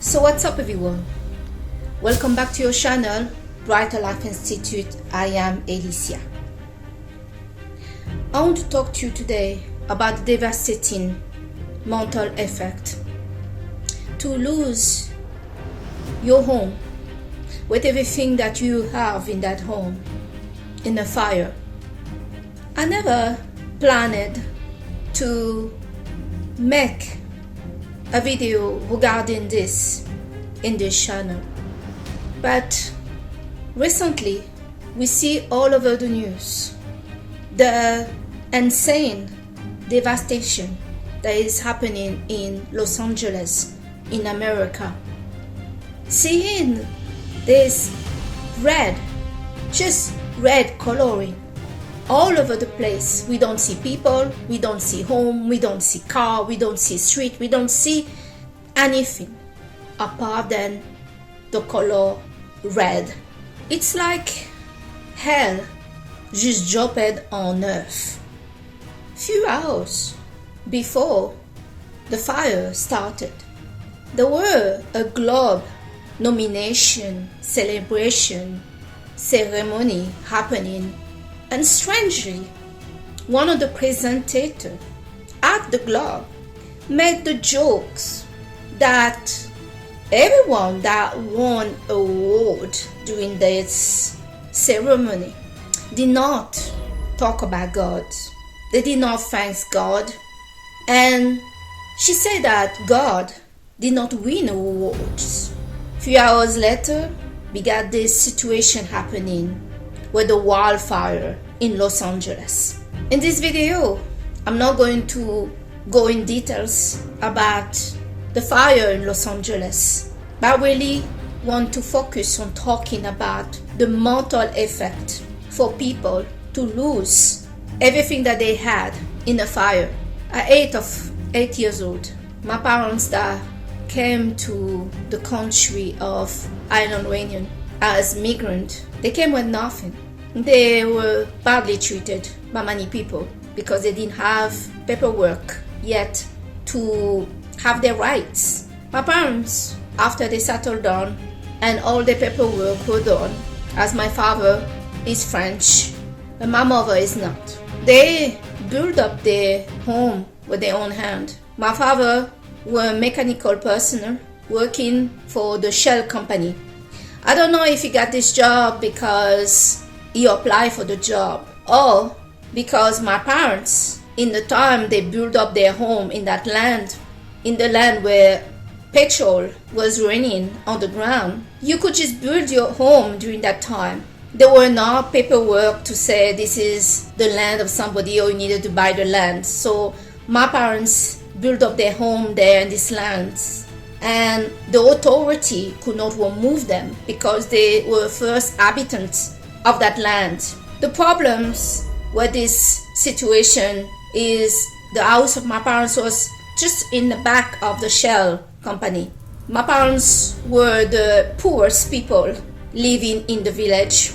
So what's up everyone? Welcome back to your channel, Brighter Life Institute. I am Alicia. I want to talk to you today about the devastating mental effect to lose your home with everything that you have in that home in a fire. I never planned to make a video regarding this in this channel, but recently we see all over the news the insane devastation that is happening in Los Angeles in America. Seeing this just red coloring all over the place. We don't see people, we don't see home, we don't see car, we don't see street, we don't see anything apart than the color red. It's like hell just dropped on earth. Few hours before the fire started, there were a Globe nomination celebration ceremony happening, and strangely, one of the presenters at the Globe made the jokes that everyone that won an award during this ceremony did not talk about God. They did not thank God. And she said that God did not win awards. A few hours later, we got this situation happening with the wildfire in Los Angeles. In this video, I'm not going to go in details about the fire in Los Angeles, but I really want to focus on talking about the mental effect for people to lose everything that they had in a fire. At 8 years old, my parents that came to the country of Island Reunion as migrants, they came with nothing. They were badly treated by many people because they didn't have paperwork yet to have their rights. My parents, after they settled down and all the paperwork were done, as my father is French and my mother is not, they built up their home with their own hand. My father was a mechanical personnel working for the Shell company. I don't know if he got this job because he applied for the job or because my parents, in the time they built up their home in that land, in the land where petrol was raining on the ground, you could just build your home during that time. There were no paperwork to say this is the land of somebody or you needed to buy the land. So my parents built up their home there in this land, and the authority could not remove them because they were first inhabitants of that land. The problems with this situation is the house of my parents was just in the back of the Shell company. My parents were the poorest people living in the village,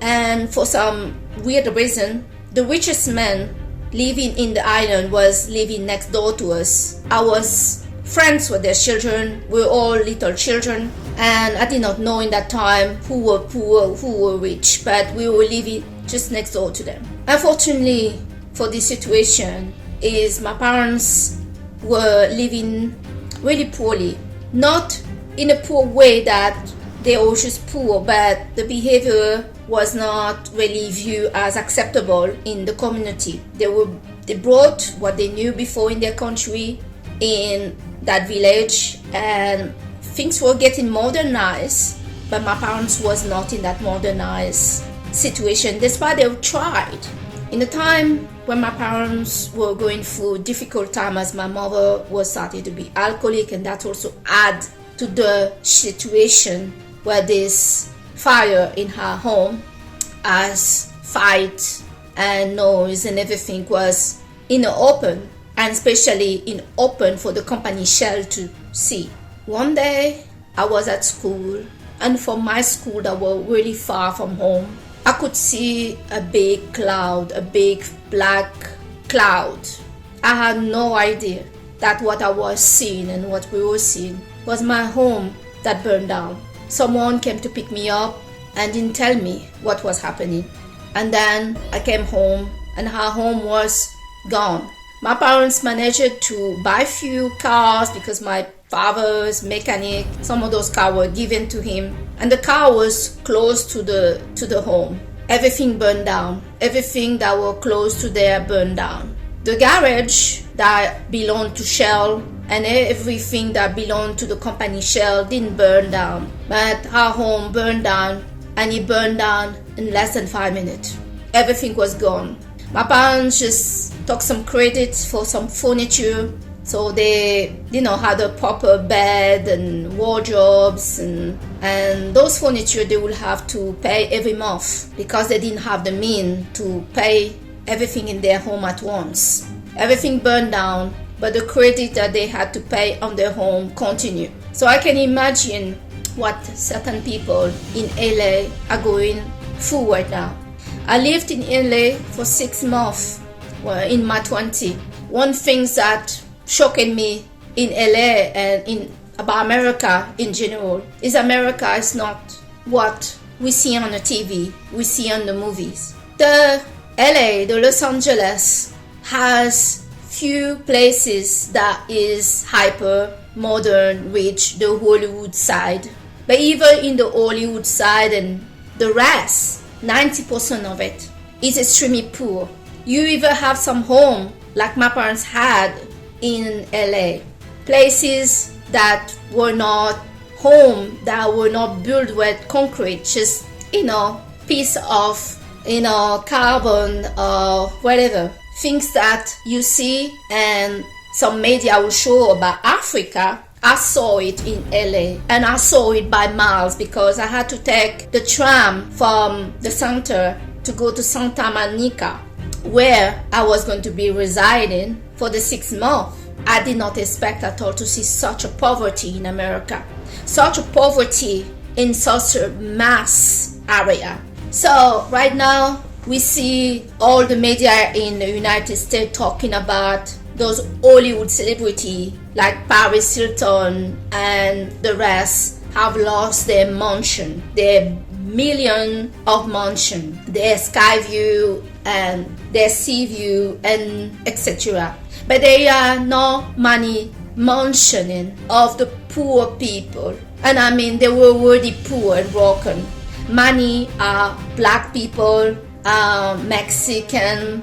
and for some weird reason, the richest man living in the island was living next door to us. I was friends with their children. We were all little children, and I did not know in that time who were poor, who were rich, but we were living just next door to them. Unfortunately for this situation is my parents were living really poorly, not in a poor way that they were just poor, but the behavior was not really viewed as acceptable in the community. They brought what they knew before in their country in that village, and things were getting modernized, but my parents was not in that modernized situation despite they tried. In the time when my parents were going through difficult time, as my mother was starting to be alcoholic, and that also add to the situation where this fire in her home as fight and noise and everything was in the open, and especially in open for the company Shell to see. One day I was at school, and from my school that were really far from home, I could see a big cloud, a big black cloud. I had no idea that what I was seeing and what we were seeing was my home that burned down. Someone came to pick me up and didn't tell me what was happening. And then I came home and our home was gone. My parents managed to buy few cars because my father's mechanic, some of those cars were given to him, and the car was close to the home. Everything burned down. Everything that were close to there burned down. The garage that belonged to Shell and everything that belonged to the company Shell didn't burn down, but our home burned down, and it burned down in less than 5 minutes. Everything was gone. My parents just took some credit for some furniture, so they had a proper bed and wardrobes, and those furniture they will have to pay every month because they didn't have the means to pay everything in their home at once. Everything burned down, but the credit that they had to pay on their home continued. So I can imagine what certain people in LA are going through right now. I lived in LA for 6 months in my 20s. One thing that shocked me in LA and about America in general is America is not what we see on the TV, we see on the movies. The LA, the Los Angeles, has few places that is hyper modern, rich, the Hollywood side. But even in the Hollywood side and the rest, 90% of it is extremely poor. You either have some home like my parents had in LA, places that were not home, that were not built with concrete, just piece of carbon or whatever, things that you see and some media will show about Africa. I saw it in LA, and I saw it by miles because I had to take the tram from the center to go to Santa Monica, where I was going to be residing for the 6 months. I did not expect at all to see such a poverty in America, such a poverty in such a mass area. So right now we see all the media in the United States talking about those Hollywood celebrities like Paris Hilton and the rest have lost their mansion, their million of mansion, their sky view and their sea view and etc. But there are no money mentioning of the poor people. And I mean, they were already poor and broken. Many are black people, Mexican,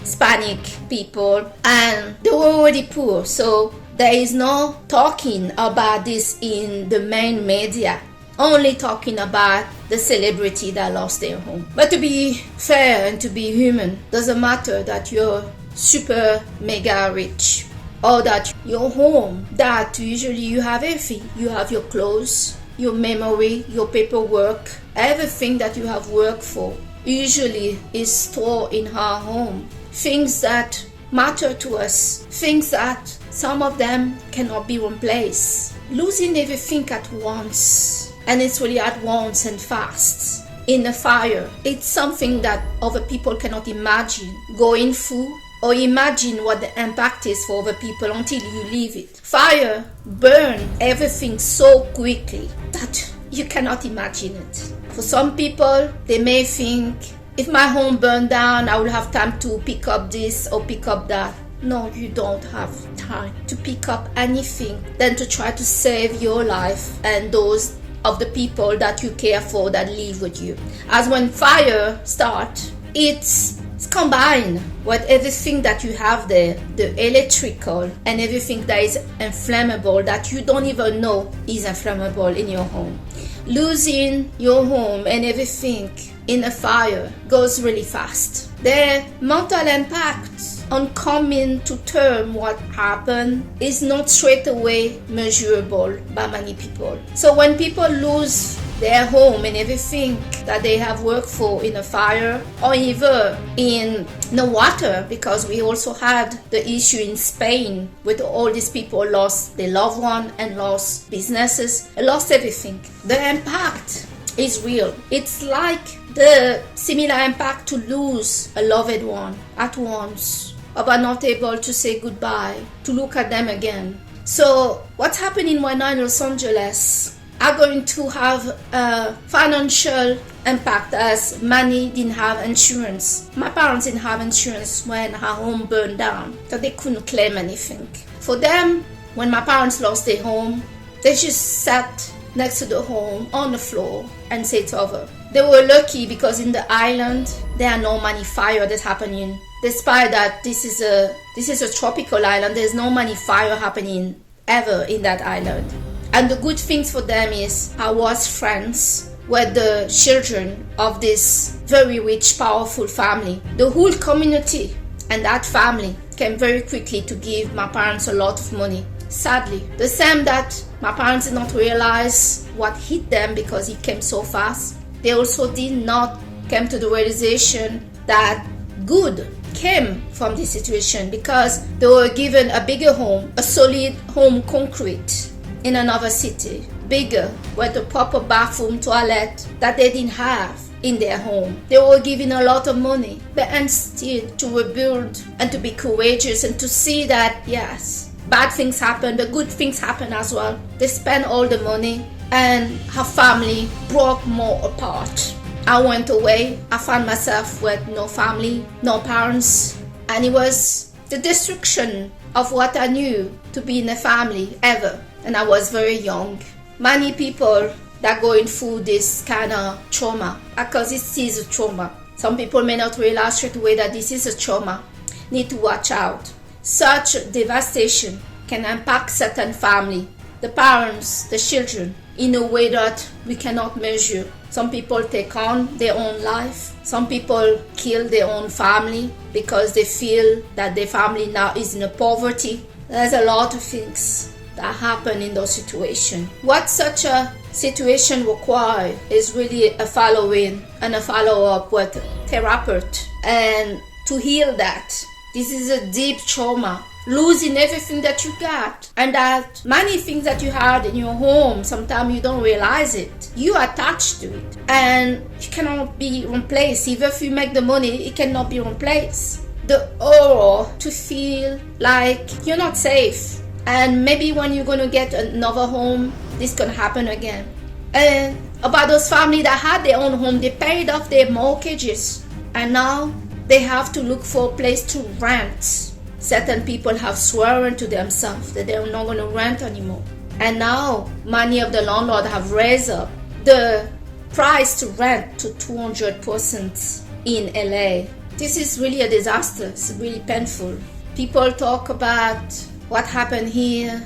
Hispanic people, and they were already poor. So there is no talking about this in the main media, only talking about the celebrity that lost their home. But to be fair and to be human, doesn't matter that you're super mega rich or that your home, that usually you have everything. You have your clothes, your memory, your paperwork, everything that you have worked for usually is stored in our home. Things that matter to us, things that some of them cannot be replaced. Losing everything at once, and it's really at once and fast. In a fire, it's something that other people cannot imagine going through or imagine what the impact is for other people until you leave it. Fire burns everything so quickly that you cannot imagine it. For some people, they may think, if my home burned down, I will have time to pick up this or pick up that. No, you don't have time to pick up anything than to try to save your life and those of the people that you care for that live with you. As when fire starts, it's combined with everything that you have there, the electrical and everything that is inflammable that you don't even know is inflammable in your home. Losing your home and everything in a fire goes really fast. The mental impact on coming to term what happened is not straight away measurable by many people. So when people lose their home and everything that they have worked for in a fire or even in the water, because we also had the issue in Spain with all these people lost their loved one and lost businesses, lost everything. The impact is real. It's like the similar impact to lose a loved one at once about not able to say goodbye, to look at them again. So what's happening right now in Los Angeles are going to have a financial impact, as many didn't have insurance. My parents didn't have insurance when our home burned down, so they couldn't claim anything. For them, when my parents lost their home, they just sat next to the home on the floor and said it's over. They were lucky because in the island there are no many fire that's happening. Despite that this is a tropical island, there's no many fire happening ever in that island. And the good things for them is I was friends with the children of this very rich, powerful family. The whole community and that family came very quickly to give my parents a lot of money. Sadly, the same that my parents did not realize what hit them because it came so fast. They also did not come to the realization that good came from this situation, because they were given a bigger home, a solid home, concrete, in another city, bigger, with a proper bathroom, toilet that they didn't have in their home. They were given a lot of money, but instead to rebuild and to be courageous and to see that yes, bad things happen, but good things happen as well. They spent all the money and her family broke more apart. I went away. I found myself with no family, no parents, and it was the destruction of what I knew to be in a family ever. And I was very young. Many people that are going through this kind of trauma, because it is a trauma. Some people may not realize straight away that this is a trauma. Need to watch out. Such devastation can impact certain family, the parents, the children, in a way that we cannot measure. Some people take on their own life. Some people kill their own family because they feel that their family now is in a poverty. There's a lot of things that happen in those situations. What such a situation requires is really a following and a follow-up with a therapist, and to heal that. This is a deep trauma, losing everything that you got, and that many things that you had in your home, sometimes you don't realize it. You are attached to it, and it cannot be replaced. Even if you make the money, it cannot be replaced. The aura to feel like you're not safe, and maybe when you're going to get another home, this can happen again. And about those families that had their own home, they paid off their mortgages, and now they have to look for a place to rent. Certain people have sworn to themselves that they're not going to rent anymore. And now many of the landlords have raised up the price to rent to 200% in LA. This is really a disaster. It's really painful. People talk about what happened here.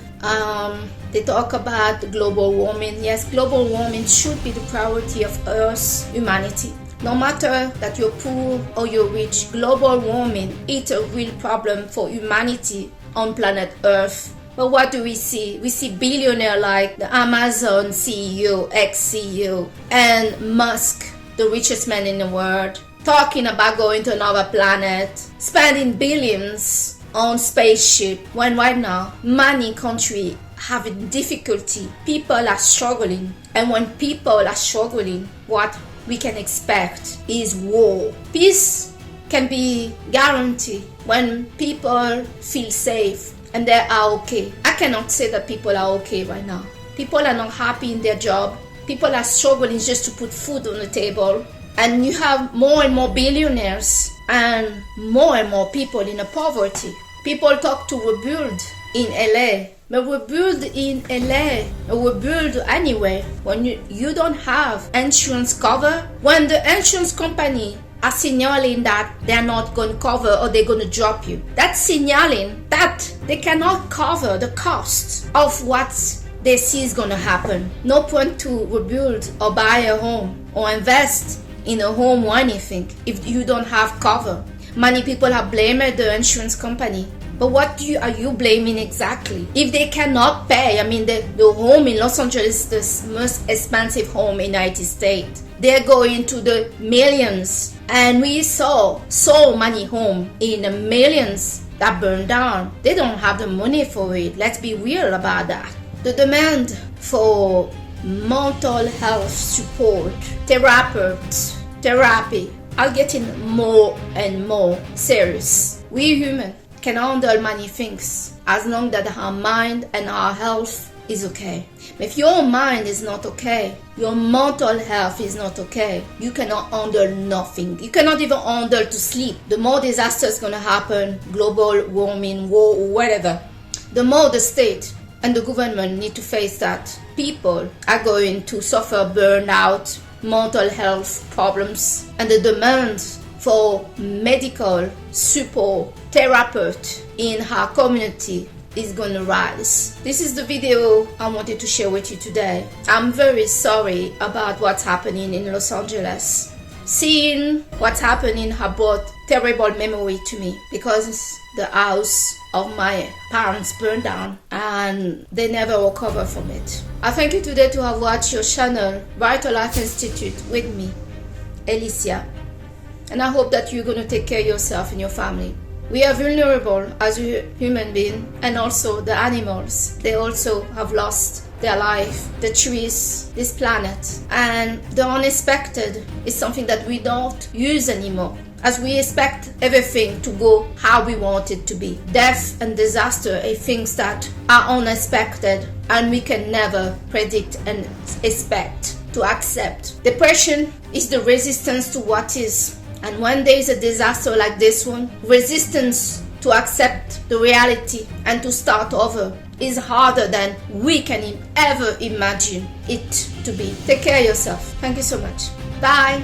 They talk about global warming. Yes, global warming should be the priority of Earth's humanity. No matter that you're poor or you're rich, global warming is a real problem for humanity on planet Earth. But what do we see? We see billionaires like the Amazon CEO, ex-CEO, and Musk, the richest man in the world, talking about going to another planet, spending billions on spaceship, when right now many countries having difficulty. People are struggling, and when people are struggling, what we can expect is war. Peace can be guaranteed when people feel safe and they are okay. I cannot say that people are okay right now. People are not happy in their job. People are struggling just to put food on the table. And you have more and more billionaires and more people in a poverty. People talk to rebuild in LA. But rebuild in LA or rebuild anywhere when you don't have insurance cover, when the insurance company are signaling that they're not going to cover or they're going to drop you. That's signaling that they cannot cover the cost of what they see is going to happen. No point to rebuild or buy a home or invest in a home or anything if you don't have cover. Many people have blamed the insurance company. But what are you blaming exactly? If they cannot pay, I mean, the home in Los Angeles is the most expensive home in the United States. They're going to the millions. And we saw so many homes in the millions that burned down. They don't have the money for it. Let's be real about that. The demand for mental health support, therapy, are getting more and more serious. We're human. can handle many things as long that our mind and our health is okay. If your mind is not okay, your mental health is not okay, you cannot handle nothing. You cannot even handle to sleep. The more disaster is going to happen, global warming, war, or whatever, the more the state and the government need to face that. People are going to suffer burnout, mental health problems, and the demand for medical support, therapist in our community is going to rise. This is the video I wanted to share with you today. I'm very sorry about what's happening in Los Angeles. Seeing what's happening has brought terrible memory to me because the house of my parents burned down and they never recover from it. I thank you today to have watched your channel, Vital Life Institute, with me, Alicia. And I hope that you're going to take care of yourself and your family. We are vulnerable as a human being, and also the animals. They also have lost their life, the trees, this planet. And the unexpected is something that we don't use anymore, as we expect everything to go how we want it to be. Death and disaster are things that are unexpected and we can never predict and expect to accept. Depression is the resistance to what is. And when there is a disaster like this one, resistance to accept the reality and to start over is harder than we can ever imagine it to be. Take care of yourself. Thank you so much. Bye.